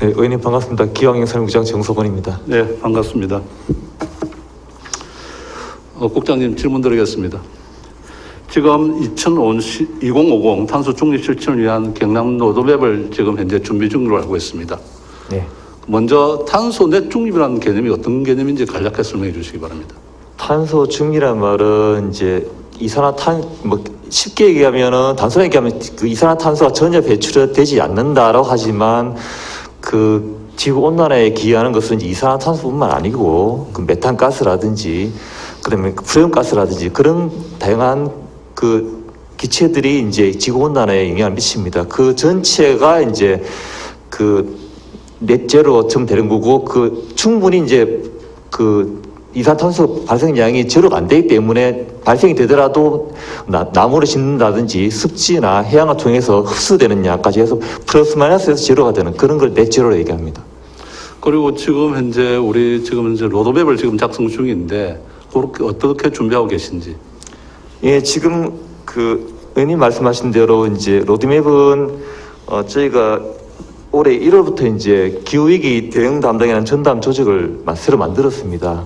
네, 의원님 반갑습니다. 기왕행 사무국장 정석원입니다. 네, 반갑습니다. 국장님 질문 드리겠습니다. 지금 2050 탄소 중립 실천을 위한 경남 로드맵을 지금 현재 준비 중으로 알고 있습니다. 네. 먼저 탄소 넷 중립이라는 개념이 어떤 개념인지 간략하게 설명해 주시기 바랍니다. 탄소 중립이란 말은 이제 쉽게 얘기하면은 단순하게 얘기하면 그 이산화탄소가 전혀 배출되지 않는다라고 하지만 그 지구 온난화에 기여하는 것은 이제 이산화탄소뿐만 아니고 그 메탄가스라든지 그다음에 그 프레온가스라든지 그런 다양한 그 기체들이 이제 지구 온난화에 영향을 미칩니다. 그 전체가 이제 그 넷제로쯤 되는 거고 그 충분히 이제 그 이산탄소 발생량이 제로가 안 되기 때문에 발생이 되더라도 나무를 심는다든지 습지나 해양을 통해서 흡수되는 양까지 해서 플러스 마이너스에서 제로가 되는 그런 걸 넷제로로 얘기합니다. 그리고 지금 현재 로드맵을 지금 작성 중인데 그렇게 어떻게 준비하고 계신지. 예, 지금 그 의원님 말씀하신 대로 이제 로드맵은 저희가 올해 1월부터 이제 기후위기 대응 담당이라는 전담 조직을 새로 만들었습니다.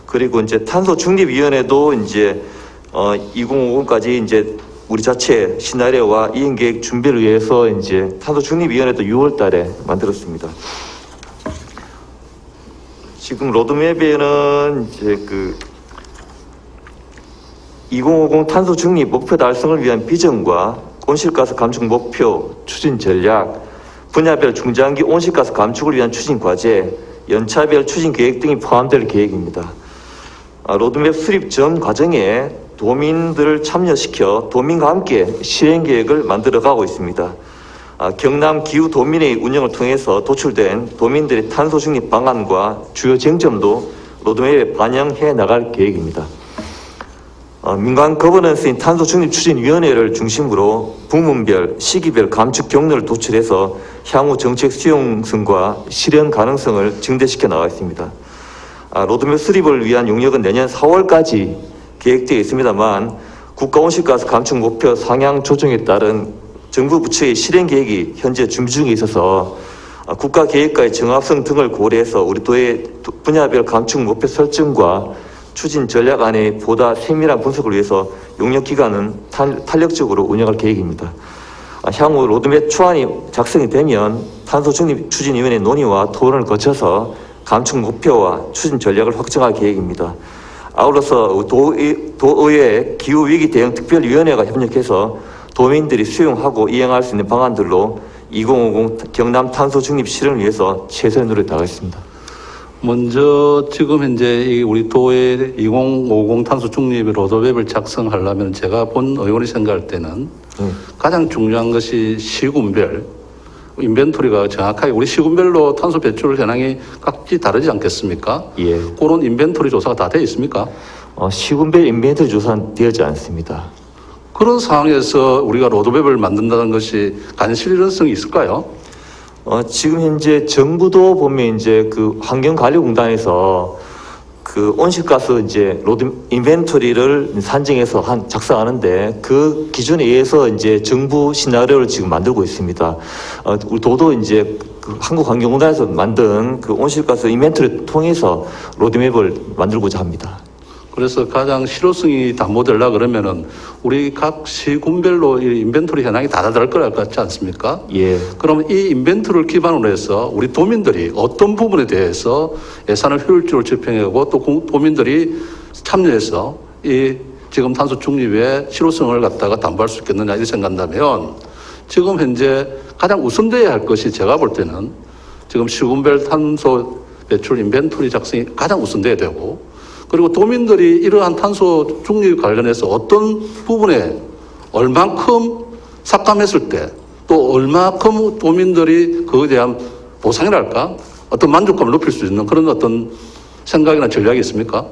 그리고 이제 탄소 중립위원회도 이제 2050까지 이제 우리 자체 시나리오와 이행 계획 준비를 위해서 이제 탄소 중립위원회도 6월달에 만들었습니다. 지금 로드맵에는 이제 그 2050 탄소 중립 목표 달성을 위한 비전과 온실가스 감축 목표, 추진 전략, 분야별 중장기 온실가스 감축을 위한 추진 과제, 연차별 추진 계획 등이 포함될 계획입니다. 로드맵 수립 전 과정에 도민들을 참여시켜 도민과 함께 실행 계획을 만들어가고 있습니다. 경남 기후 도민회의 운영을 통해서 도출된 도민들의 탄소 중립 방안과 주요 쟁점도 로드맵에 반영해 나갈 계획입니다. 민간 거버넌스인 탄소 중립 추진위원회를 중심으로 부문별, 시기별 감축 경로를 도출해서 향후 정책 수용성과 실현 가능성을 증대시켜 나가 있습니다. 로드맵 수립을 위한 용역은 내년 4월까지 계획되어 있습니다만 국가 온실가스 감축 목표 상향 조정에 따른 정부 부처의 실행 계획이 현재 준비 중에 있어서 국가 계획과의 정합성 등을 고려해서 우리 도의 분야별 감축 목표 설정과 추진 전략안의 보다 세밀한 분석을 위해서 용역 기관은 탄력적으로 운영할 계획입니다. 향후 로드맵 초안이 작성이 되면 탄소 중립 추진위원회 논의와 토론을 거쳐서 감축 목표와 추진 전략을 확정할 계획입니다. 아울러서 도의회 기후위기 대응 특별위원회가 협력해서 도민들이 수용하고 이행할 수 있는 방안들로 2050 경남 탄소 중립 실현을 위해서 최선의 노력을 다하겠습니다. 먼저 지금 현재 우리 도의 2050 탄소 중립 로드맵을 작성하려면 제가 본 의원이 생각할 때는 가장 중요한 것이 시군별 인벤토리가 정확하게 우리 시군별로 탄소 배출 현황이 각기 다르지 않겠습니까? 예. 그런 인벤토리 조사가 다 되어 있습니까? 시군별 인벤토리 조사는 되어지 않습니다. 그런 상황에서 우리가 로드맵을 만든다는 것이 간실현성이 있을까요? 지금 현재 정부도 보면 이제 그 환경관리공단에서 그 온실가스 이제 로드 인벤토리를 산정해서 작성하는데 그 기준에 의해서 이제 정부 시나리오를 지금 만들고 있습니다. 우리 도도 이제 그 한국환경공단에서 만든 그 온실가스 인벤토리를 통해서 로드맵을 만들고자 합니다. 그래서 가장 실효성이 담보되려 그러면은 우리 각 시군별로 이 인벤토리 현황이 다 다를 것 같지 않습니까? 예. 그러면 이 인벤토리를 기반으로 해서 우리 도민들이 어떤 부분에 대해서 예산을 효율적으로 집행하고 또 도민들이 참여해서 이 지금 탄소 중립의 실효성을 갖다가 담보할 수 있겠느냐 이렇게 생각한다면 지금 현재 가장 우선돼야 할 것이 제가 볼 때는 지금 시군별 탄소 배출 인벤토리 작성이 가장 우선돼야 되고 그리고 도민들이 이러한 탄소 중립 관련해서 어떤 부분에 얼만큼 삭감했을 때 또 얼만큼 도민들이 그에 대한 보상이랄까 어떤 만족감을 높일 수 있는 그런 어떤 생각이나 전략이 있습니까?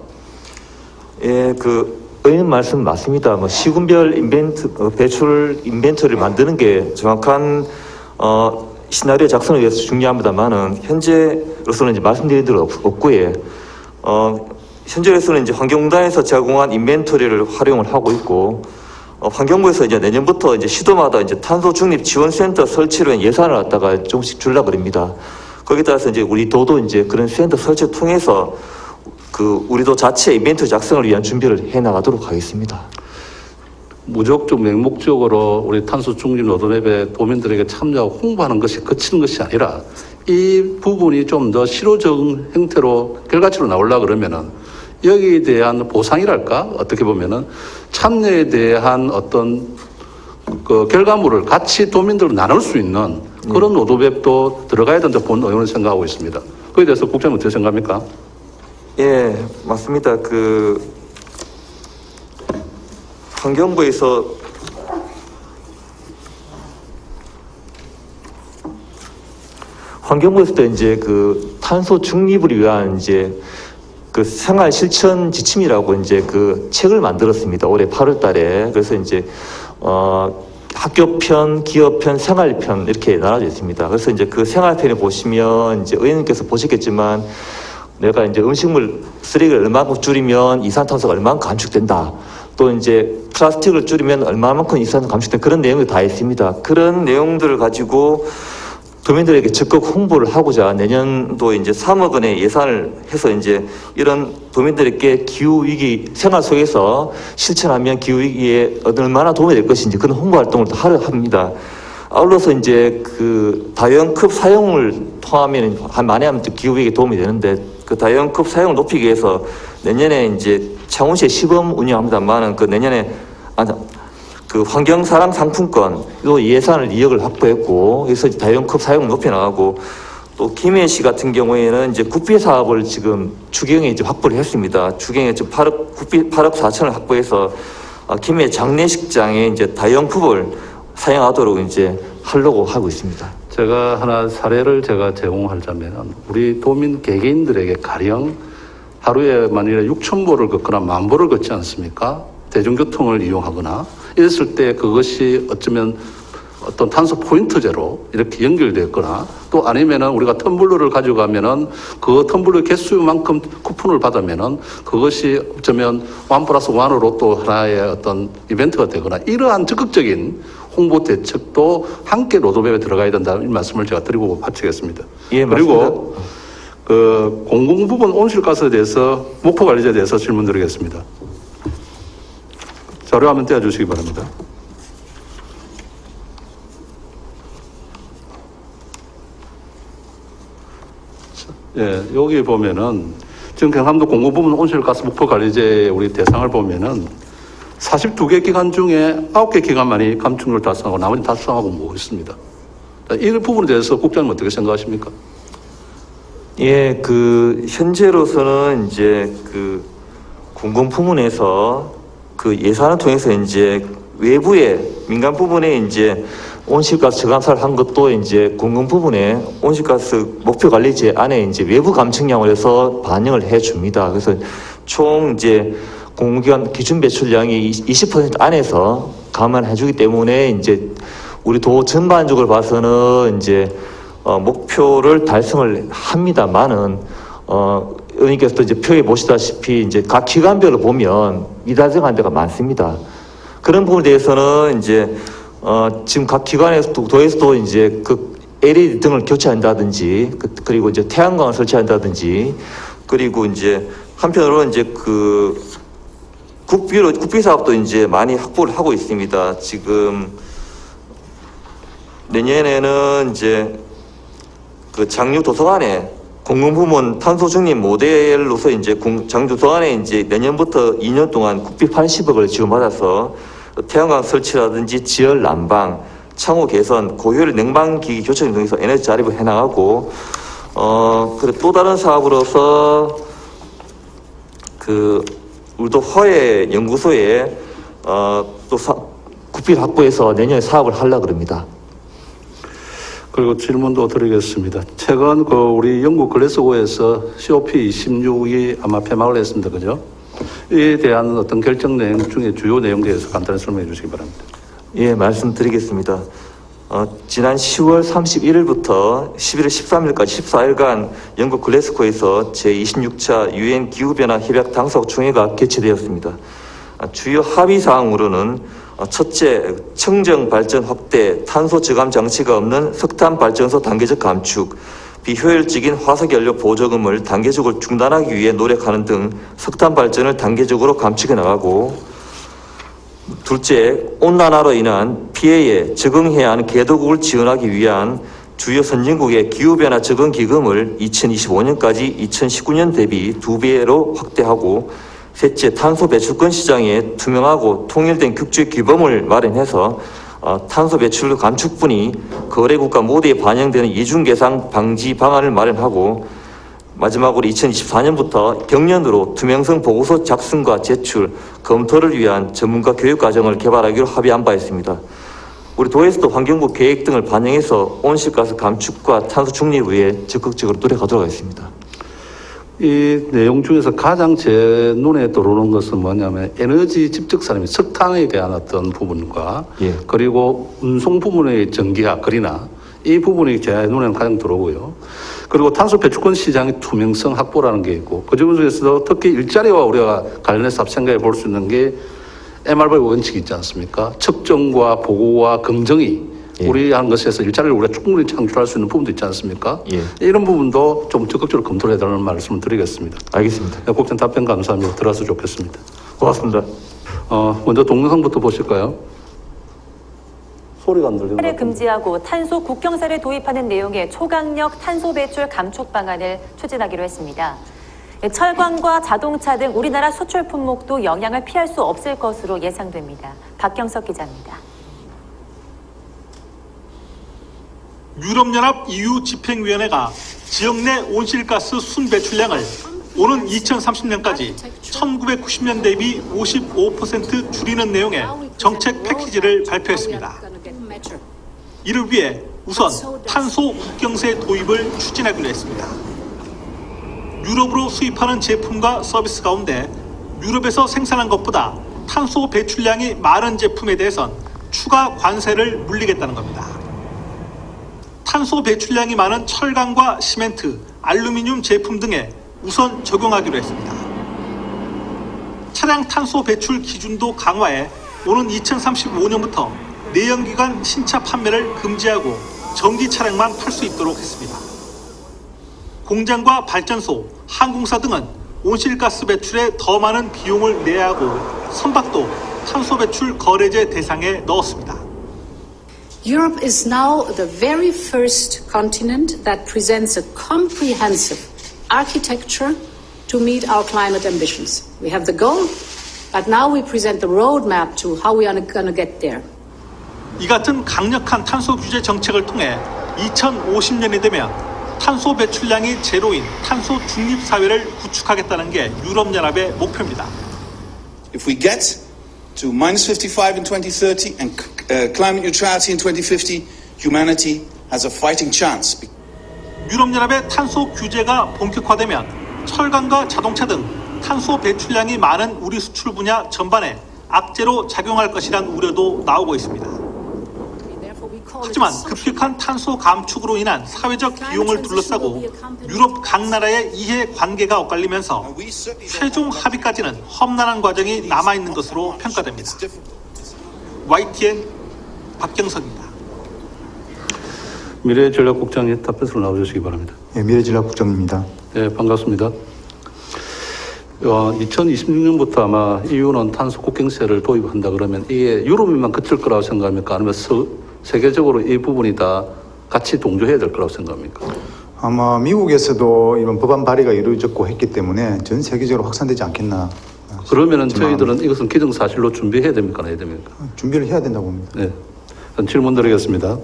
예, 그 의원 말씀 맞습니다. 시군별 배출 인벤토리를 만드는 게 정확한 시나리오 작성을 위해서 중요합니다만은 현재로서는 이제 말씀드린 대로 없고요. 현재로서는 이제 환경공단에서 제공한 인벤토리를 활용을 하고 있고, 환경부에서 이제 내년부터 이제 시도마다 이제 탄소 중립 지원센터 설치로 예산을 갖다가 조금씩 주려고 그럽니다. 거기에 따라서 이제 우리 도도 이제 그런 센터 설치를 통해서 그 우리도 자체 이벤트 작성을 위한 준비를 해 나가도록 하겠습니다. 무적적 맹목적으로 우리 탄소 중립 로드맵에 도민들에게 참여하고 홍보하는 것이 그치는 것이 아니라 이 부분이 좀 더 실효적 형태로 결과치로 나오려고 그러면은 여기에 대한 보상이랄까 어떻게 보면은 참여에 대한 어떤 그 결과물을 같이 도민들로 나눌 수 있는 그런 로드맵도 들어가야 된다 본 의원은 생각하고 있습니다. 그에 대해서 국장님 어떻게 생각합니까? 예, 맞습니다. 그 환경부에서 환경부에서도 이제 그 탄소 중립을 위한 이제 그 생활 실천 지침이라고 이제 그 책을 만들었습니다. 올해 8월 달에. 그래서 이제 학교편, 기업편, 생활편 이렇게 나눠져 있습니다. 그래서 이제 그 생활편에 보시면 이제 의원님께서 보셨겠지만 내가 이제 음식물 쓰레기를 얼마만큼 줄이면 이산탄소가 얼마만큼 감축된다. 또 이제 플라스틱을 줄이면 얼마만큼 이산탄소 감축된다. 그런 내용이 다 있습니다. 그런 내용들을 가지고 도민들에게 적극 홍보를 하고자 내년도 이제 3억 원의 예산을 해서 이제 이런 도민들에게 기후위기 생활 속에서 실천하면 기후위기에 얼마나 도움이 될 것인지 그런 홍보 활동을 또 하려 합니다. 아울러서 이제 그 다용급 사용을 통하면 많이 하면 기후위기에 도움이 되는데 그 다용급 사용을 높이기 위해서 내년에 이제 창원시에 시범 운영합니다만은 그 내년에 그 환경사랑 상품권 또 예산을 2억을 확보했고 그래서 다용급 사용을 높여나가고 또 김해시 같은 경우에는 이제 구피 사업을 지금 추경에 이제 확보를 했습니다. 추경에 지금 8억 4천을 확보해서 김해 장례식장에 이제 다용품을 사용하도록 이제 하려고 하고 있습니다. 제가 하나 사례를 제가 제공하자면 우리 도민 개개인들에게 가령 하루에 만일에 6,000보를 걷거나 10,000보를 걷지 않습니까? 대중교통을 이용하거나 이랬을 때 그것이 어쩌면 어떤 탄소 포인트제로 이렇게 연결됐거나 또 아니면은 우리가 텀블러를 가져가면은 그 텀블러 개수만큼 쿠폰을 받으면은 그것이 어쩌면 1+1으로 또 하나의 어떤 이벤트가 되거나 이러한 적극적인 홍보 대책도 함께 로드맵에 들어가야 된다는 말씀을 제가 드리고 마치겠습니다. 예, 그리고 맞습니다. 그 공공부문 온실가스에 대해서 목표 관리제에 대해서 질문드리겠습니다. 자료 화면 띄워주시기 바랍니다. 예, 여기 보면은 지금 경상도 공공부문 온실가스 목표 관리제 우리 대상을 보면은 42개 기관 중에 9개 기관만이 감축률을 달성하고 나머지 달성하고 뭐 있습니다. 이 부분에 대해서 국장님 어떻게 생각하십니까? 예, 그 현재로서는 이제 그 공공부문에서 그 예산을 통해서 이제 외부의 민간 부분에 이제 온실가스 저감사를 한 것도 이제 공공 부분에 온실가스 목표 관리제 안에 이제 외부 감축량을 해서 반영을 해 줍니다. 그래서 총 이제 공공기관 기준 배출량이 20% 안에서 감안해 주기 때문에 이제 우리 도 전반적으로 봐서는 이제 목표를 달성을 합니다만은 의원님께서도 이제 표에 보시다시피 이제 각 기관별로 보면 미달성한 데가 많습니다. 그런 부분에 대해서는 이제 지금 각 기관에서도 도에서도 이제 그 LED 등을 교체한다든지 그리고 이제 태양광을 설치한다든지 그리고 이제 한편으로는 이제 그 국비 사업도 이제 많이 확보를 하고 있습니다. 지금 내년에는 이제 그 장류 도서관에 공공부문 탄소 중립 모델로서 이제 장류 도서관에 이제 내년부터 2년 동안 국비 80억을 지원받아서 태양광 설치라든지 지열 난방, 창호 개선, 고효율 냉방기기 교체를 통해서 에너지 자립을 해나가고 그리고 또 다른 사업으로서 그 우리도 허해 연구소에 또 국비를 확보해서 내년에 사업을 하려고 그럽니다. 그리고 질문도 드리겠습니다. 최근 그 우리 영국 글래스고에서 COP26이 아마 폐막을 했습니다. 그죠? 이에 대한 어떤 결정 내용 중에 주요 내용에 대해서 간단히 설명해 주시기 바랍니다. 예, 말씀드리겠습니다. 지난 10월 31일부터 11월 13일까지 14일간 영국 글래스고에서 제26차 유엔 기후변화 협약 당사국 총회가 개최되었습니다. 주요 합의 사항으로는 첫째, 청정 발전 확대, 탄소 저감 장치가 없는 석탄 발전소 단계적 감축, 비효율적인 화석연료 보조금을 단계적으로 중단하기 위해 노력하는 등 석탄 발전을 단계적으로 감축해 나가고, 둘째, 온난화로 인한 피해에 적응해야 하는 개도국을 지원하기 위한 주요 선진국의 기후변화 적응 기금을 2025년까지 2019년 대비 2배로 확대하고, 셋째, 탄소 배출권 시장에 투명하고 통일된 국제 규범을 마련해서 탄소 배출 감축분이 거래국가 모두에 반영되는 이중계산 방지 방안을 마련하고, 마지막으로 2024년부터 경년으로 투명성 보고서 작성과 제출, 검토를 위한 전문가 교육 과정을 개발하기로 합의한 바 있습니다. 우리 도에서도 환경부 계획 등을 반영해서 온실가스 감축과 탄소 중립을 위해 적극적으로 노력하도록 하겠습니다. 이 내용 중에서 가장 제 눈에 들어오는 것은 뭐냐면 에너지 집적산업, 석탄에 대한 어떤 부분과 예. 그리고 운송 부분의 전기화, 거리나 이 부분이 제 눈에는 가장 들어오고요. 그리고 탄소 배출권 시장의 투명성 확보라는 게 있고, 그 중에서도 특히 일자리와 우리가 관련해서 생각해 볼 수 있는 게 MRV 원칙이 있지 않습니까? 측정과 보고와 검증이 예. 우리 하는 것에서 일자리를 우리가 충분히 창출할 수 있는 부분도 있지 않습니까? 예. 이런 부분도 좀 적극적으로 검토를 해달라는 말씀을 드리겠습니다. 알겠습니다. 네, 국장 답변 감사합니다. 들어서 좋겠습니다. 고맙습니다. 먼저 동영상부터 보실까요? 소리가 안 들리는 것 를 같은데. 금지하고 탄소 국경세를 도입하는 내용의 초강력 탄소 배출 감축 방안을 추진하기로 했습니다. 철강과 자동차 등 우리나라 수출 품목도 영향을 피할 수 없을 것으로 예상됩니다. 박경석 기자입니다. 유럽연합 EU 집행위원회가 지역 내 온실가스 순배출량을 오는 2030년까지 1990년 대비 55% 줄이는 내용의 정책 패키지를 발표했습니다. 이를 위해 우선 탄소 국경세 도입을 추진하기로 했습니다. 유럽으로 수입하는 제품과 서비스 가운데 유럽에서 생산한 것보다 탄소 배출량이 많은 제품에 대해선 추가 관세를 물리겠다는 겁니다. 탄소 배출량이 많은 철강과 시멘트, 알루미늄 제품 등에 우선 적용하기로 했습니다. 차량 탄소 배출 기준도 강화해 오는 2035년부터 내연기관 신차 판매를 금지하고 전기 차량만 팔 수 있도록 했습니다. 공장과 발전소, 항공사 등은 온실가스 배출에 더 많은 비용을 내야 하고 선박도 탄소 배출 거래제 대상에 넣었습니다. Europe is now the very first continent that presents a comprehensive architecture to meet our climate ambitions. We have the goal, but now we present the roadmap to how we are going to get there. 이 같은 강력한 탄소 규제 정책을 통해 2050년이 되면 탄소 배출량이 제로인 탄소 중립 사회를 구축하겠다는 게 유럽연합의 목표입니다. If we get to minus 55 in 2030 and climate neutrality in 2050, humanity has a fighting chance. 유럽연합의 탄소 규제가 본격화되면 철강과 자동차 등 탄소 배출량이 많은 우리 수출 분야 전반에 악재로 작용할 것이란 우려도 나오고 있습니다. 하지만 급격한 탄소 감축으로 인한 사회적 비용을 둘러싸고 유럽 각 나라의 이해 관계가 엇갈리면서 최종 합의까지는 험난한 과정이 남아있는 것으로 평가됩니다. YTN 박경석입니다. 미래전략국장님 답변으로 나와주시기 바랍니다. 네, 미래전략국장입니다. 네, 반갑습니다. 2026년부터 아마 EU는 탄소 국경세를 도입한다 그러면 이게 유럽에만 그칠 거라고 생각합니까? 아니면 세계적으로 이 부분이 다 같이 동조해야 될 거라고 생각합니까? 아마 미국에서도 이런 법안 발의가 이루어졌고 했기 때문에 전 세계적으로 확산되지 않겠나. 그러면은 저희들은 이것은 기정사실로 준비해야 됩니까? 해야 됩니까? 준비를 해야 된다고 봅니다. 네. 질문 드리겠습니다.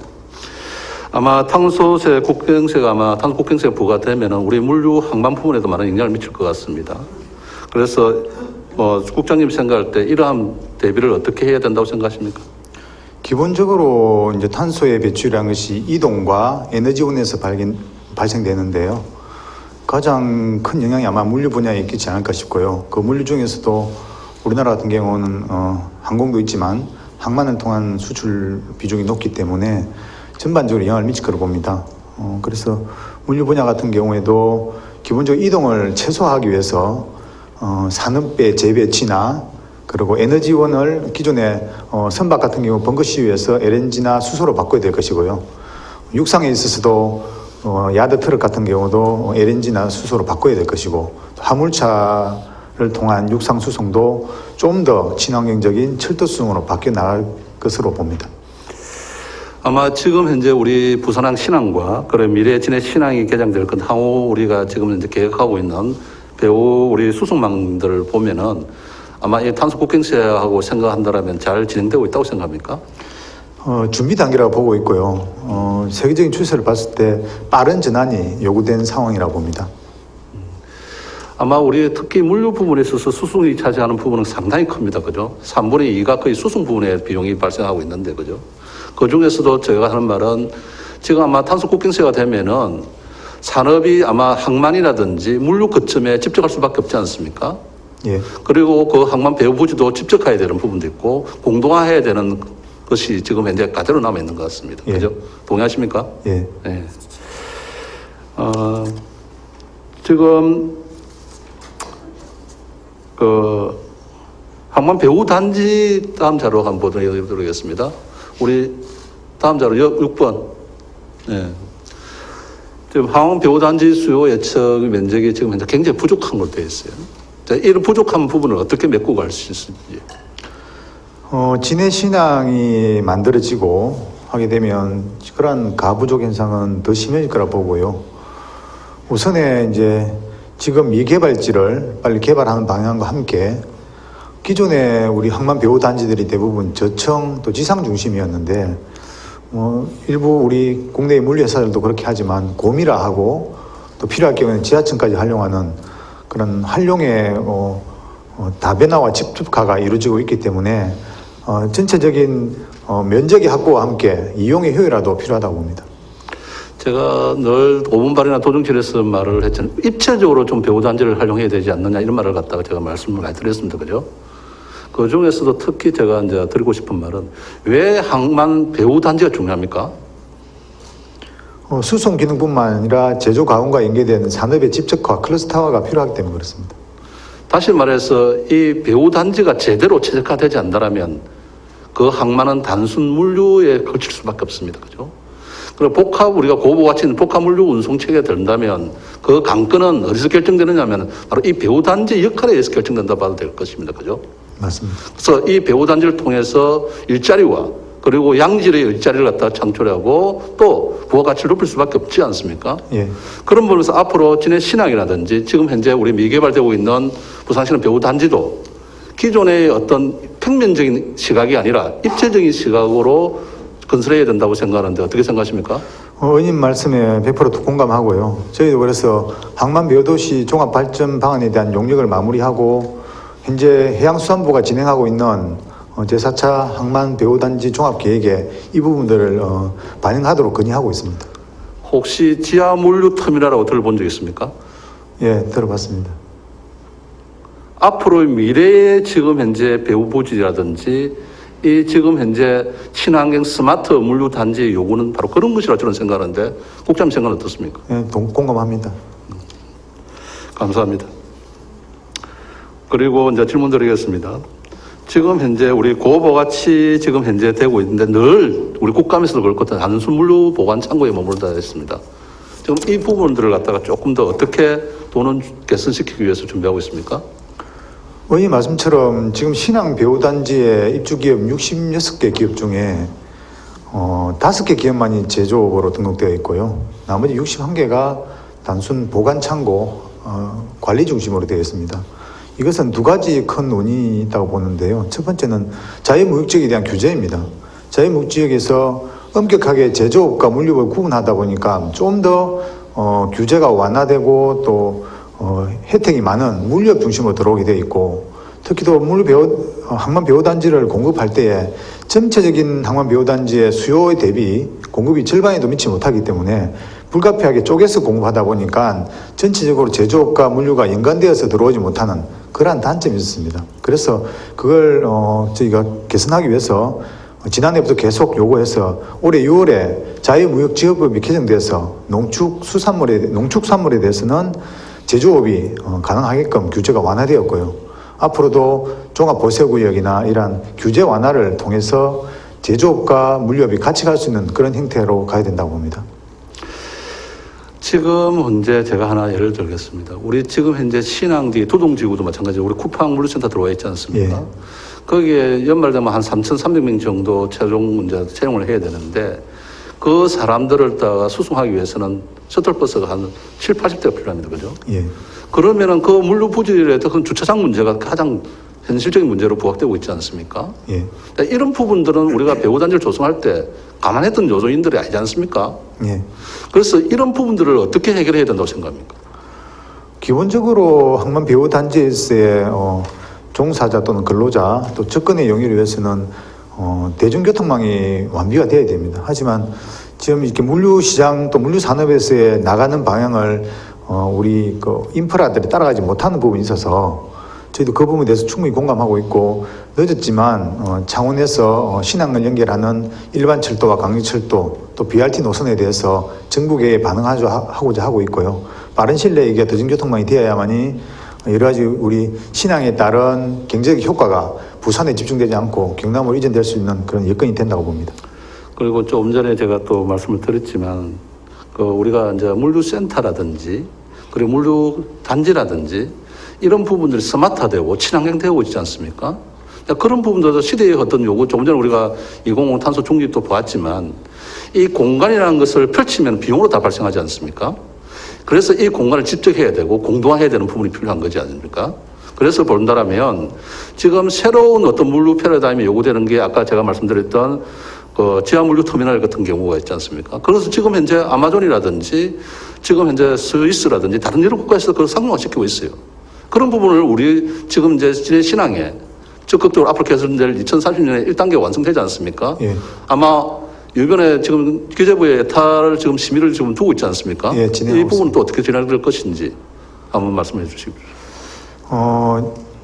아마 탄소세 국경세가 탄소 국경세가 부과되면은 우리 물류 항만 부분에도 많은 영향을 미칠 것 같습니다. 그래서 국장님 생각할 때 이러한 대비를 어떻게 해야 된다고 생각하십니까? 기본적으로 이제 탄소의 배출이라는 것이 이동과 에너지원에서 발생되는데요. 가장 큰 영향이 아마 물류 분야에 있지 않을까 싶고요. 그 물류 중에서도 우리나라 같은 경우는 항공도 있지만 항만을 통한 수출 비중이 높기 때문에 전반적으로 영향을 미칠 거로 봅니다. 그래서 물류 분야 같은 경우에도 기본적으로 이동을 최소화하기 위해서 산업의 재배치나 그리고 에너지원을 기존의 선박 같은 경우 번거 시위에서 LNG나 수소로 바꿔야 될 것이고요. 육상에 있어서도 야드 트럭 같은 경우도 LNG나 수소로 바꿔야 될 것이고 화물차를 통한 육상 수송도 좀 더 친환경적인 철도 수송으로 바뀌어 나갈 것으로 봅니다. 아마 지금 현재 우리 부산항 신항과 그런 미래 진해 신항이 개장될 건 향후 우리가 지금 현재 계획하고 있는 배후 우리 수송망들을 보면은 아마 이 탄소 국경세하고 생각한다라면 잘 진행되고 있다고 생각합니까? 준비 단계라고 보고 있고요. 세계적인 추세를 봤을 때 빠른 전환이 요구된 상황이라고 봅니다. 아마 우리 특히 물류 부분에 있어서 수송이 차지하는 부분은 상당히 큽니다. 그죠? 3분의 2가 거의 수송 부분에 비용이 발생하고 있는데, 그죠? 그 중에서도 제가 하는 말은 지금 아마 탄소 국경세가 되면은 산업이 아마 항만이라든지 물류 거점에 집적할 수밖에 없지 않습니까? 예. 그리고 그 항만 배후 부지도 집적해야 되는 부분도 있고 공동화해야 되는 것이 지금 현재 과제로 남아 있는 것 같습니다. 예. 그죠? 동의하십니까? 예. 네. 지금 그 항만 배후 단지 다음 자료 한번 보도록 하겠습니다. 우리 다음 자료 6번. 네. 지금 항만 배후 단지 수요 예측 면적이 지금 현재 굉장히 부족한 걸로 되어 있어요. 이런 부족한 부분을 어떻게 메꾸고 갈 수 있을지. 진해 신항이 만들어지고 하게 되면 그러한 가부족 현상은 더 심해질 거라 보고요. 우선에 이제 지금 미개발지를 빨리 개발하는 방향과 함께 기존에 우리 항만 배후 단지들이 대부분 저청 또 지상 중심이었는데 일부 우리 국내의 물류회사들도 그렇게 하지만 고미라 하고 또 필요할 경우에는 지하층까지 활용하는 그런 활용의 다변화와 집중화가 이루어지고 있기 때문에 전체적인 면적의 확보와 함께 이용의 효율화도 필요하다고 봅니다. 제가 늘 5분 발이나 도중실에서 말을 했잖아요. 입체적으로 좀 배후 단지를 활용해야 되지 않느냐 이런 말을 갖다가 제가 말씀을 많이 드렸습니다. 그죠? 그 중에서도 특히 제가 이제 드리고 싶은 말은 왜 항만 배후 단지가 중요합니까? 수송 기능뿐만 아니라 제조 가공과 연계되는 산업의 집적화, 클러스터화가 필요하기 때문에 그렇습니다. 다시 말해서 이 배후 단지가 제대로 최적화되지 않는다면 그 항만은 단순 물류에 걸칠 수밖에 없습니다. 그죠? 그리고 우리가 고부가 가치 있는 복합 물류 운송 체계가 된다면 그 강권은 어디서 결정되느냐 하면 바로 이 배후 단지 역할에 의해서 결정된다 봐도 될 것입니다. 그죠? 맞습니다. 그래서 이 배후 단지를 통해서 일자리와 그리고 양질의 일자리를 갖다 창출하고 또 부가가치를 높일 수밖에 없지 않습니까? 예. 그런 부분에서 앞으로 진해 신항이라든지 지금 현재 우리 미개발되고 있는 부산시는 배후 단지도 기존의 어떤 평면적인 시각이 아니라 입체적인 시각으로 건설해야 된다고 생각하는데 어떻게 생각하십니까? 의원님 말씀에 100% 공감하고요. 저희도 그래서 항만 배후도시 종합발전 방안에 대한 용역을 마무리하고 현재 해양수산부가 진행하고 있는 제4차 항만 배후단지 종합계획에 이 부분들을 반영하도록 건의하고 있습니다. 혹시 지하 물류 터미널이라고 들어본 적 있습니까? 예, 들어봤습니다. 앞으로 미래의 지금 현재 배후 부지라든지 이 지금 현재 친환경 스마트 물류 단지의 요구는 바로 그런 것이라 저는 생각하는데 국장님 생각은 어떻습니까? 예, 공감합니다. 감사합니다. 그리고 이제 질문 드리겠습니다. 지금 현재 우리 고부가치 지금 현재 되고 있는데 늘 우리 국감에서도 그럴 것 같아요. 단순 물류 보관 창고에 머물다 있습니다. 지금 이 부분들을 갖다가 조금 더 어떻게 돈은 개선시키기 위해서 준비하고 있습니까? 의원님 말씀처럼 지금 신항 배후단지의 입주기업 66개 기업 중에 5개 기업만이 제조업으로 등록되어 있고요. 나머지 61개가 단순 보관 창고 관리 중심으로 되어 있습니다. 이것은 두 가지 큰 원인이 있다고 보는데요. 첫 번째는 자유무역지역에 대한 규제입니다. 자유무역지역에서 엄격하게 제조업과 물류업을 구분하다 보니까 좀 더 규제가 완화되고 또 혜택이 많은 물류업 중심으로 들어오게 되어 있고 특히 또 항만 배후단지를 공급할 때에 전체적인 항만 배후단지의 수요에 대비 공급이 절반에도 미치지 못하기 때문에 불가피하게 쪼개서 공급하다 보니까 전체적으로 제조업과 물류가 연관되어서 들어오지 못하는 그러한 단점이 있었습니다. 그래서 그걸 저희가 개선하기 위해서 지난해부터 계속 요구해서 올해 6월에 자유무역지역법이 개정돼서 농축산물에 대해서는 제조업이 가능하게끔 규제가 완화되었고요. 앞으로도 종합보세구역이나 이러한 규제 완화를 통해서 제조업과 물류업이 같이 갈 수 있는 그런 형태로 가야 된다고 봅니다. 지금 현재 제가 하나 예를 들겠습니다. 우리 지금 현재 신항지 도동지구도 마찬가지로 우리 쿠팡 물류센터 들어와 있지 않습니까? 예. 거기에 연말되면 한 3,300명 정도 최종 이제 채용을 해야 되는데 그 사람들을 다가 수송하기 위해서는 셔틀버스가 한 7, 80대가 필요합니다. 그죠? 예. 그러면은 그 물류 부지에 그 주차장 문제가 가장 현실적인 문제로 부각되고 있지 않습니까? 예. 그러니까 이런 부분들은 우리가 배후단지를 조성할 때 감안했던 요소인들이 아니지 않습니까? 예. 그래서 이런 부분들을 어떻게 해결해야 된다고 생각합니까? 기본적으로 항만 배후 단지에서의 종사자 또는 근로자 또 접근의 용이를 위해서는 대중교통망이 완비가 되어야 됩니다. 하지만 지금 이렇게 물류시장 또 물류산업에서의 나가는 방향을 우리 그 인프라들이 따라가지 못하는 부분이 있어서 저희도 그 부분에 대해서 충분히 공감하고 있고 늦었지만 창원에서 신항을 연결하는 일반 철도와 강리철도 또 BRT 노선에 대해서 전국에 반응하고자 하고 있고요. 빠른 시일 내에 이게 대중교통망이 되어야만이 여러 가지 우리 신항에 따른 경제적 효과가 부산에 집중되지 않고 경남으로 이전될 수 있는 그런 여건이 된다고 봅니다. 그리고 좀 전에 제가 또 말씀을 드렸지만 그 우리가 이제 물류센터라든지 그리고 물류단지라든지 이런 부분들이 스마트화되고 친환경되고 있지 않습니까? 그런 부분들도 시대의 어떤 요구, 조금 전에 우리가 2050 탄소 중립도 보았지만 이 공간이라는 것을 펼치면 비용으로 다 발생하지 않습니까? 그래서 이 공간을 집적해야 되고 공동화해야 되는 부분이 필요한 거지 않습니까? 그래서 본다라면 지금 새로운 어떤 물류 패러다임이 요구되는 게 아까 제가 말씀드렸던 그 지하물류 터미널 같은 경우가 있지 않습니까? 그래서 지금 현재 아마존이라든지 지금 현재 스위스라든지 다른 여러 국가에서 그걸 상용화시키고 있어요. 그런 부분을 우리 지금 이제 신항에 적극적으로 앞으로 개선될 2030년에 1단계 완성되지 않습니까? 예. 아마 이번에 지금 기재부의 에타를 지금 심의를 지금 두고 있지 않습니까? 예, 이 부분은 또 어떻게 진행될 것인지 한번 말씀해 주십시오.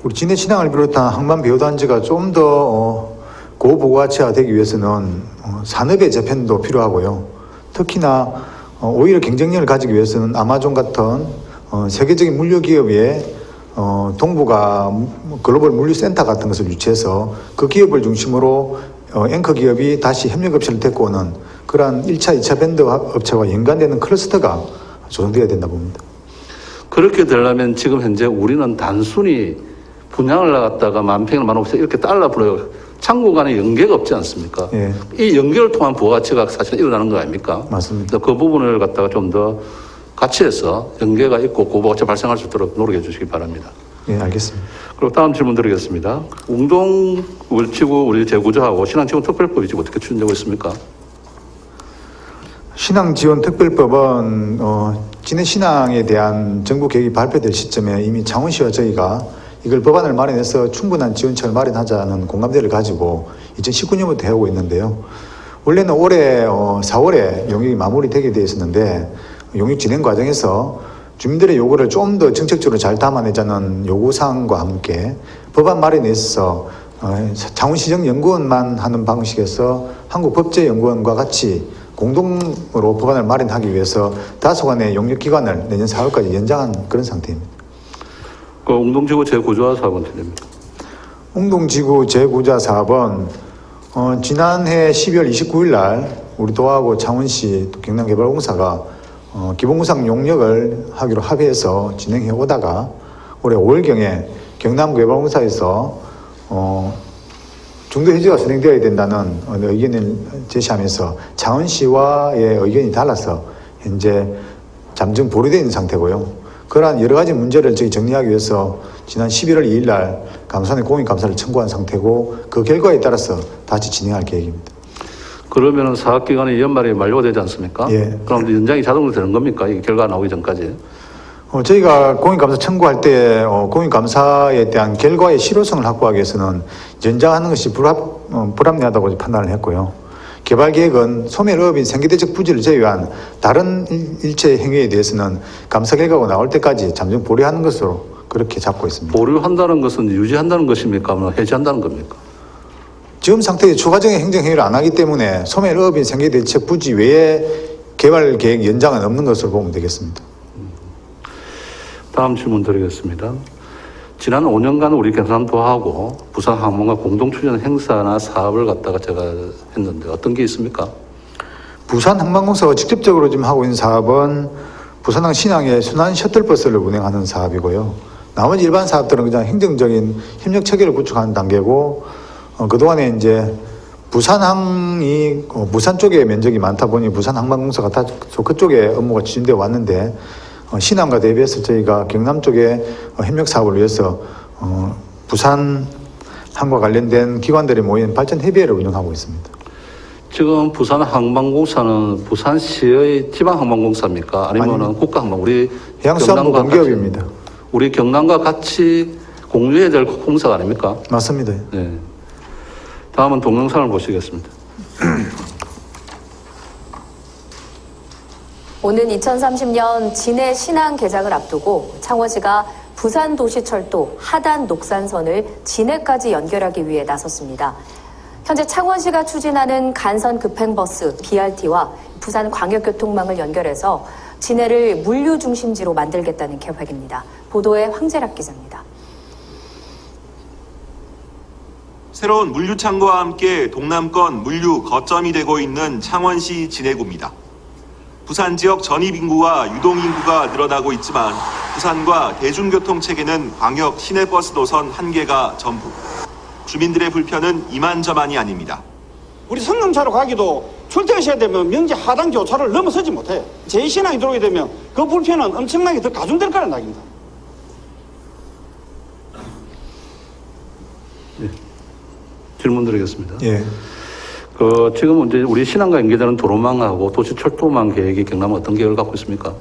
우리 진해 신항을 비롯한 항만 배후단지가 좀 더 고부가치화되기 위해서는 산업의 재편도 필요하고요. 특히나 오히려 경쟁력을 가지기 위해서는 아마존 같은 세계적인 물류 기업의 동북아 글로벌 물류센터 같은 것을 유치해서 그 기업을 중심으로 앵커 기업이 다시 협력업체를 데리고 오는 그러한 1차, 2차 밴드 업체와 연관되는 클러스터가 조성되어야 된다 봅니다. 그렇게 되려면 지금 현재 우리는 단순히 분양을 나갔다가 만평을 만오천 이렇게 달라버려요. 창고 간에 연계가 없지 않습니까? 예. 이 연계를 통한 부가가치가 사실 일어나는 거 아닙니까? 맞습니다. 그 부분을 갖다가 좀 더 같이 해서 연계가 있고 고부가치 발생할 수 있도록 노력해 주시기 바랍니다. 예, 알겠습니다. 그리고 다음 질문 드리겠습니다. 웅동을치구 우리 재구조하고 신항지원특별법이 지금 어떻게 추진되고 있습니까? 신항지원특별법은 진해 신항에 대한 정부 계획이 발표될 시점에 이미 창원시와 저희가 이걸 법안을 마련해서 충분한 지원책을 마련하자는 공감대를 가지고 2019년부터 해오고 있는데요. 원래는 올해 4월에 용역이 마무리되게 되어 있었는데 용역 진행 과정에서 주민들의 요구를 좀 더 정책적으로 잘 담아내자는 요구사항과 함께 법안 마련에 있어서 창원시정연구원만 하는 방식에서 한국법제연구원과 같이 공동으로 법안을 마련하기 위해서 다소간의 용역기간을 내년 4월까지 연장한 그런 상태입니다. 그 웅동지구 재구조화 사업은 어떻게 됩니까? 웅동지구 재구조화 사업은 지난해 12월 29일 날 우리 도하고 창원시 또 경남개발공사가 기본구상 용역을 하기로 합의해서 진행해 오다가 올해 5월경에 경남개발공사에서 중도 해지가 진행되어야 된다는 의견을 제시하면서 창원시와의 의견이 달라서 현재 잠정 보류되어 있는 상태고요. 그러한 여러 가지 문제를 저희 정리하기 위해서 지난 11월 2일 날 감사원에 공익감사를 청구한 상태고 그 결과에 따라서 다시 진행할 계획입니다. 그러면은 사업기간이 연말에 만료가 되지 않습니까? 예. 그럼 연장이 자동으로 되는 겁니까? 이 결과 나오기 전까지? 저희가 공익감사 청구할 때 공익감사에 대한 결과의 실효성을 확보하기 위해서는 연장하는 것이 불합리하다고 판단을 했고요. 개발계획은 소멸업인 생계대책 부지를 제외한 다른 일체 행위에 대해서는 감사 결과가 나올 때까지 잠정 보류하는 것으로 그렇게 잡고 있습니다. 보류한다는 것은 유지한다는 것입니까? 아니면 해지한다는 겁니까? 지금 상태에 추가적인 행정행위를 안 하기 때문에 소멸업인 생계대책 부지 외에 개발계획 연장은 없는 것으로 보면 되겠습니다. 다음 질문 드리겠습니다. 지난 5년간 우리 경상도하고 부산항공과 공동 추진 행사나 사업을 갖다가 제가 했는데 어떤 게 있습니까? 부산항만공사가 직접적으로 지금 하고 있는 사업은 부산항 신항에 순환 셔틀버스를 운행하는 사업이고요. 나머지 일반 사업들은 그냥 행정적인 협력 체계를 구축하는 단계고, 그동안에 이제 부산항이 부산 쪽에 면적이 많다 보니 부산항만공사가 다 그쪽에 업무가 추진되어 왔는데, 신항과 대비해서 저희가 경남 쪽에 협력 사업을 위해서 부산항과 관련된 기관들이 모인 발전 협의회를 운영하고 있습니다. 지금 부산항만공사는 부산시의 지방항만공사입니까? 아니면은 국가항만, 우리 해양수산부 경남과 공기업입니다. 같이, 우리 경남과 같이 공유해야 될 공사가 아닙니까? 맞습니다. 네. 다음은 동영상을 보시겠습니다. 오는 2030년 진해 신항 개장을 앞두고 창원시가 부산도시철도 하단 녹산선을 진해까지 연결하기 위해 나섰습니다. 현재 창원시가 추진하는 간선 급행버스 BRT와 부산광역교통망을 연결해서 진해를 물류 중심지로 만들겠다는 계획입니다. 보도에 황재락 기자입니다. 새로운 물류창고와 함께 동남권 물류 거점이 되고 있는 창원시 진해구입니다. 부산 지역 전입 인구와 유동 인구가 늘어나고 있지만 부산과 대중교통 체계는 광역 시내버스 노선 한개가 전부. 주민들의 불편은 이만저만이 아닙니다. 우리 성남차로 가기도 출퇴근시간 되면 명지 하단 교차로를 넘어서지 못해요. 제2신항이 들어오게 되면 그 불편은 엄청나게 더 가중될 거라는 이야기입니다. 네. 질문 드리겠습니다. 예. 지금 이제 우리 신항과 연계되는 도로망하고 도시철도망 계획이 경남은 어떤 계획을 갖고 있습니까?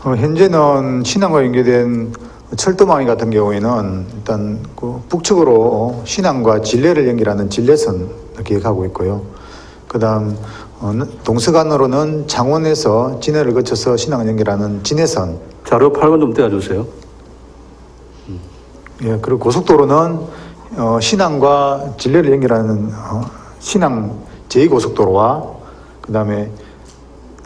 현재는 신항과 연계된 철도망 같은 경우에는 일단 그 북측으로 신항과 진례를 연결하는 진례선 계획하고 있고요. 그다음 동서간으로는 창원에서 진해를 거쳐서 신항을 연결하는 진해선. 자료 8번 좀 떼어주세요. 예, 그리고 고속도로는 신항과 진례를 연결하는 신항 제2고속도로와 그다음에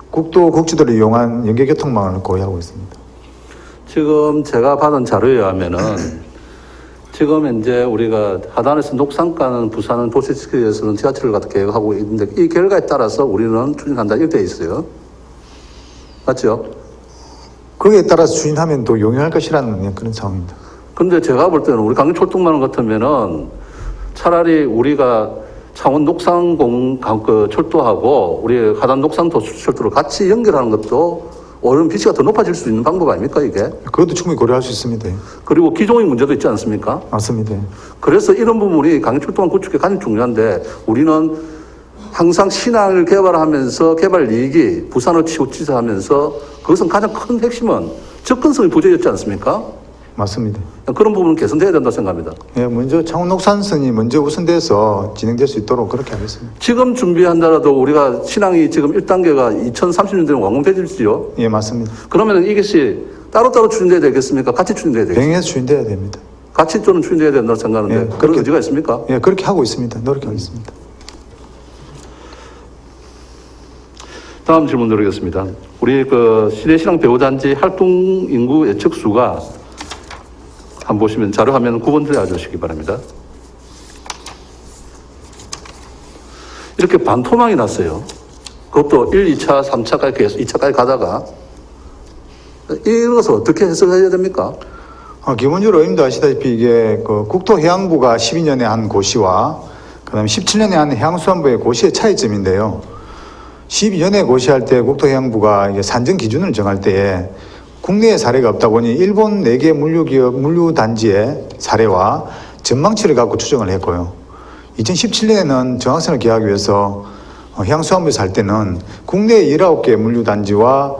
국도 국지도를 이용한 연계교통망을 고려하고 있습니다. 지금 제가 받은 자료에 의하면은 지금 현재 우리가 하단에서 녹산 가는 부산은 도시측에서는 지하철을 갖다 계획하고 있는데 이 결과에 따라서 우리는 추진한다 이렇게 돼 있어요. 맞죠? 거기에 따라서 추진하면 또 용이할 것이라는 그런 상황입니다. 근데 제가 볼 때는 우리 강철도망 같으면은 차라리 우리가 창원 녹산 철도하고 우리 하단 녹산 도시철도를 같이 연결하는 것도 오히려 비치가 더 높아질 수 있는 방법 아닙니까 이게? 그것도 충분히 고려할 수 있습니다. 그리고 기종의 문제도 있지 않습니까? 맞습니다. 그래서 이런 부분이 강철도망 구축에 가장 중요한데 우리는 항상 신항을 개발하면서 개발 이익이 부산을 치우치하면서 그것은 가장 큰 핵심은 접근성이 부재였지 않습니까? 맞습니다. 그런 부분은 개선돼야 된다고 생각합니다. 예, 먼저 창원 녹산선이 먼저 우선돼서 진행될 수 있도록 그렇게 하겠습니다. 지금 준비한다라도 우리가 신항이 지금 1단계가 2030년대에 완공되지요? 예, 맞습니다. 그러면 이것이 따로따로 추진돼야 되겠습니까? 같이 추진돼야 되겠습니까? 병행해서 추진돼야 됩니다. 같이 좀 추진돼야 된다고 생각하는데 예, 그런 그렇게- 의지가 있습니까? 예, 그렇게 하고 있습니다. 노력하겠습니다. 다음 질문 드리겠습니다. 우리 시대신항 배후단지 활동 인구 예측수가 한번 보시면 자료 화면 9번 들어주시기 바랍니다. 이렇게 반토막이 났어요. 그것도 1, 2차, 3차까지 계속 2차까지 가다가 이것을 어떻게 해석해야 됩니까? 기본적으로 의원님도 아시다시피 이게 국토해양부가 12년에 한 고시와 그다음에 17년에 한 해양수산부의 고시의 차이점인데요. 12년에 고시할 때 국토해양부가 이게 산정 기준을 정할 때에 국내에 사례가 없다 보니 일본 4개 물류기업, 물류단지의 사례와 전망치를 갖고 추정을 했고요. 2017년에는 정확성을 기하기 위해서 해양수산부에서 할 때는 국내 19개 물류단지와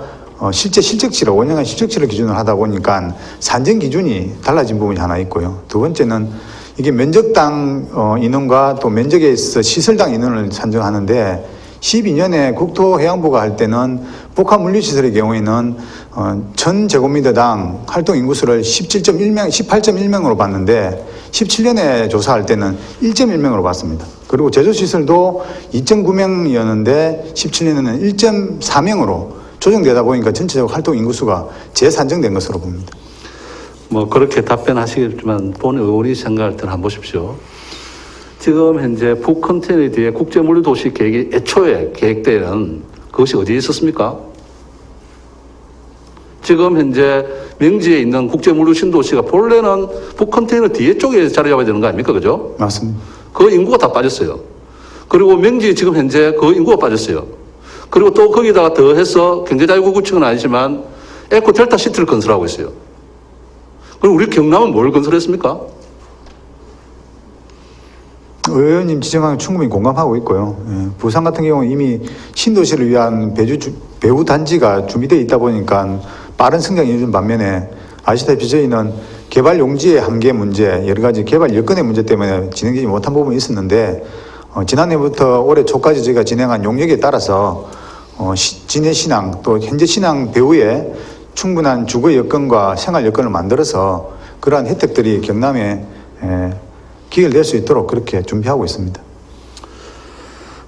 실제 실적치를, 원형한 실적치를 기준으로 하다 보니까 산정 기준이 달라진 부분이 하나 있고요. 두 번째는 이게 면적당 인원과 또 면적에 있어 시설당 인원을 산정하는데 12년에 국토해양부가 할 때는 복합물류시설의 경우에는 1000제곱미터당 활동 인구수를 18.1명으로 봤는데 17년에 조사할 때는 1.1명으로 봤습니다. 그리고 제조시설도 2.9명이었는데 17년에는 1.4명으로 조정되다 보니까 전체적 활동 인구수가 재산정된 것으로 봅니다. 뭐 그렇게 답변하시겠지만 본 의원이 생각할 때는 한번 보십시오. 지금 현재 북컨테이너 뒤에 국제물류도시 계획이 애초에 계획되는 그것이 어디에 있었습니까? 지금 현재 명지에 있는 국제물류 신도시가 본래는 북컨테이너 뒤에 쪽에 자리 잡아야 되는 거 아닙니까? 그죠? 맞습니다. 그 인구가 다 빠졌어요. 그리고 명지 지금 현재 그 인구가 빠졌어요. 그리고 또 거기다가 더해서 경제자유구구청은 아니지만 에코 델타 시티를 건설하고 있어요. 그럼 우리 경남은 뭘 건설했습니까? 의원님 지적하는 충분히 공감하고 있고요. 예, 부산 같은 경우는 이미 신도시를 위한 배후 단지가 준비되어 있다 보니까 빠른 성장이 이어진 반면에 아시다시피 저희는 개발 용지의 한계 문제, 여러 가지 개발 여건의 문제 때문에 진행되지 못한 부분이 있었는데 지난해부터 올해 초까지 저희가 진행한 용역에 따라서 진해 신항 또 현재 신항 배후에 충분한 주거 여건과 생활 여건을 만들어서 그러한 혜택들이 경남에 기회를 낼 수 있도록 그렇게 준비하고 있습니다.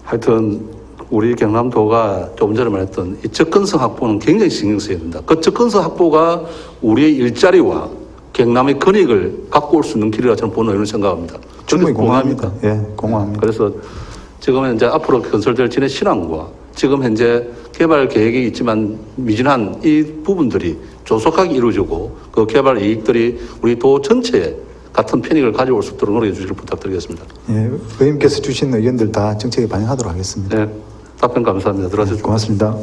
하여튼 우리 경남도가 조금 전에 말했던 이 접근성 확보는 굉장히 신경 써야 된다. 그 접근성 확보가 우리의 일자리와 경남의 근익을 갖고 올 수 있는 길이라 저는 본의원은 생각합니다. 충분히 공감합니까? 공감합니다. 예, 공감합니다. 그래서 지금은 이제 앞으로 건설될 진해 신항과 지금 현재 개발 계획이 있지만 미진한 이 부분들이 조속하게 이루어지고 그 개발 이익들이 우리 도 전체에 같은 편익을 가져올 수 있도록 노력해 주시길 부탁드리겠습니다. 예, 의원님께서 주신 의견들 다 정책에 반영하도록 하겠습니다. 네, 답변 감사합니다. 들어가세요. 고맙습니다.